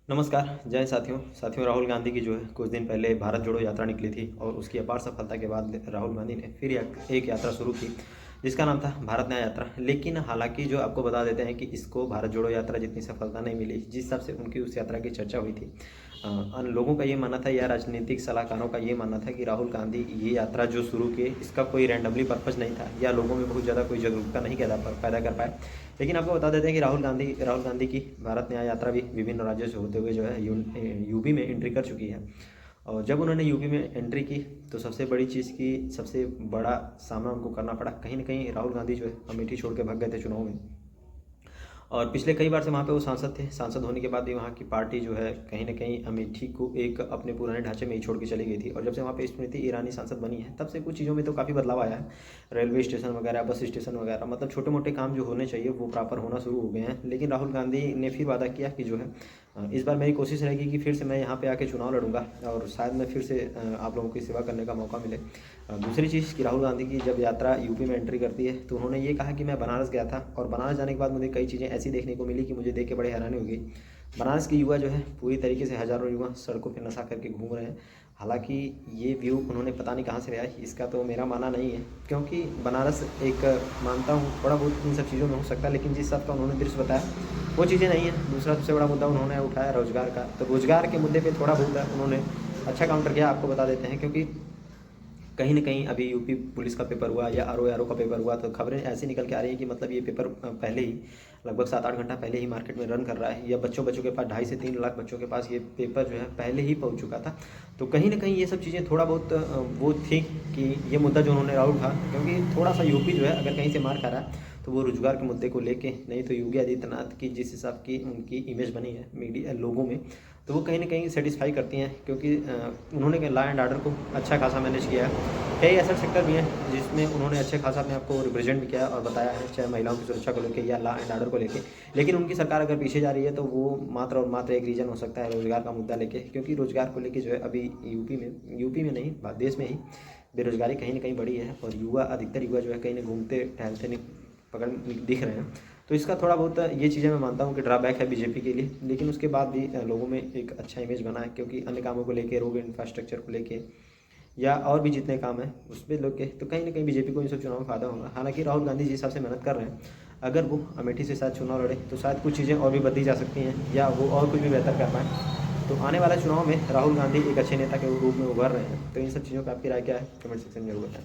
नमस्कार, जय साथियों राहुल गांधी की जो है कुछ दिन पहले भारत जोड़ो यात्रा निकली थी और उसकी अपार सफलता के बाद राहुल गांधी ने फिर एक यात्रा शुरू की जिसका नाम था भारत न्याय यात्रा। लेकिन हालांकि जो आपको बता देते हैं कि इसको भारत जोड़ो यात्रा जितनी सफलता नहीं मिली जिस हिसाब से उनकी उस यात्रा की चर्चा हुई थी। अन्य लोगों का ये मानना था या राजनीतिक सलाहकारों का ये मानना था कि राहुल गांधी ये यात्रा जो शुरू की इसका कोई रैंडमली पर्पज़ नहीं था या लोगों में बहुत ज़्यादा कोई जागरूकता नहीं पैदा कर पाए। लेकिन आपको बता देते हैं कि राहुल गांधी की भारत न्याय यात्रा भी विभिन्न राज्यों से होते हुए जो है यूपी में एंट्री कर चुकी है। और जब उन्होंने यूपी में एंट्री की तो सबसे बड़ी चीज़ की सबसे बड़ा सामना उनको करना पड़ा। कहीं ना कहीं राहुल गांधी जो है अमेठी छोड़ के भाग गए थे चुनाव में और पिछले कई बार से वहाँ पे वो सांसद थे। सांसद होने के बाद भी वहाँ की पार्टी जो है कहीं ना कहीं अमेठी को एक अपने पुराने ढांचे में ही छोड़ के चली गई थी। और जब से वहाँ पे स्मृति ईरानी सांसद बनी है तब से कुछ चीज़ों में तो काफ़ी बदलाव आया है। रेलवे स्टेशन वगैरह, बस स्टेशन वगैरह, मतलब छोटे मोटे काम जो होने चाहिए वो प्रॉपर होना शुरू हो गए हैं। लेकिन राहुल गांधी ने फिर वादा किया कि जो है इस बार मेरी कोशिश रहेगी कि फिर से मैं यहाँ पे आके चुनाव लड़ूंगा और शायद मैं फिर से आप लोगों की सेवा करने का मौका मिले। दूसरी चीज़ कि राहुल गांधी की जब यात्रा यूपी में एंट्री करती है तो उन्होंने ये कहा कि मैं बनारस गया था और बनारस जाने के बाद मुझे कई चीज़ें ऐसी देखने को मिली कि मुझे देख के बड़े हैरानी हो गई। बनारस के युवा जो है पूरी तरीके से हज़ारों युवा सड़कों पर नशा करके घूम रहे हैं। हालांकि ये व्यू उन्होंने पता नहीं कहाँ से लिया है, इसका तो मेरा मानना नहीं है क्योंकि बनारस एक मानता हूँ थोड़ा बहुत इन सब चीज़ों में हो सकता है, लेकिन जिस हिसाब का उन्होंने दृश्य बताया वो चीज़ें नहीं है। दूसरा सबसे बड़ा मुद्दा उन्होंने उठाया रोजगार का, तो रोजगार के मुद्दे पे थोड़ा बहुत उन्होंने अच्छा काउंटर किया। आपको बता देते हैं क्योंकि कहीं न कहीं अभी यूपी पुलिस का पेपर हुआ या आरओ का पेपर हुआ तो खबरें ऐसी निकल के आ रही हैं कि मतलब ये पेपर पहले ही लगभग 7-8 घंटा पहले ही मार्केट में रन कर रहा है या बच्चों के पास 2.5 से 3 लाख बच्चों के पास ये पेपर जो है पहले ही पहुंच चुका था। तो कहीं न कहीं ये सब चीज़ें थोड़ा बहुत वो थी कि ये मुद्दा जो उन्होंने उठा क्योंकि थोड़ा सा यूपी जो है अगर कहीं से मार खा रहा है तो वो रोजगार के मुद्दे को लेके, नहीं तो योगी आदित्यनाथ की जिस हिसाब की उनकी इमेज बनी है मीडिया लोगों में तो वो कहीं ना कहीं सेटिस्फाई करती हैं क्योंकि उन्होंने लॉ एंड ऑर्डर को अच्छा खासा मैनेज किया है। कई ऐसे सेक्टर भी हैं जिसमें उन्होंने अच्छे खासा अपने आपको रिप्रेजेंट भी किया है और बताया है, चाहे महिलाओं की सुरक्षा को लेकर या लॉ एंड ऑर्डर को लेकर। लेकिन उनकी सरकार अगर पीछे जा रही है तो वो मात्र और मात्र एक रीज़न हो सकता है रोजगार का मुद्दा लेके, क्योंकि रोजगार को लेकर जो है अभी यूपी में नहीं देश में ही बेरोजगारी कहीं ना कहीं बढ़ी है और अधिकतर युवा जो है कहीं ना घूमते टहलते नहीं पकड़ दिख रहे हैं। तो इसका थोड़ा बहुत ये चीज़ें मैं मानता हूँ कि ड्रॉबैक है बीजेपी के लिए, लेकिन उसके बाद भी लोगों में एक अच्छा इमेज बना है क्योंकि अन्य कामों को लेके, रोड इंफ्रास्ट्रक्चर को लेके या और भी जितने काम हैं उस पर लोग के तो कहीं ना कहीं बीजेपी को इन सब चुनाव में फायदा होगा। हालांकि राहुल गांधी जिस हिसाब से मेहनत कर रहे हैं अगर वो अमेठी से शायद चुनाव लड़े तो शायद कुछ चीज़ें और भी बदली जा सकती हैं या वो और कुछ भी बेहतर कर पाएँ। तो आने वाले चुनाव में राहुल गांधी एक अच्छे नेता के रूप में उभर रहे हैं। तो इन सब चीज़ों पर आपकी राय क्या है, कमेंट सेक्शन में जरूर बताएं।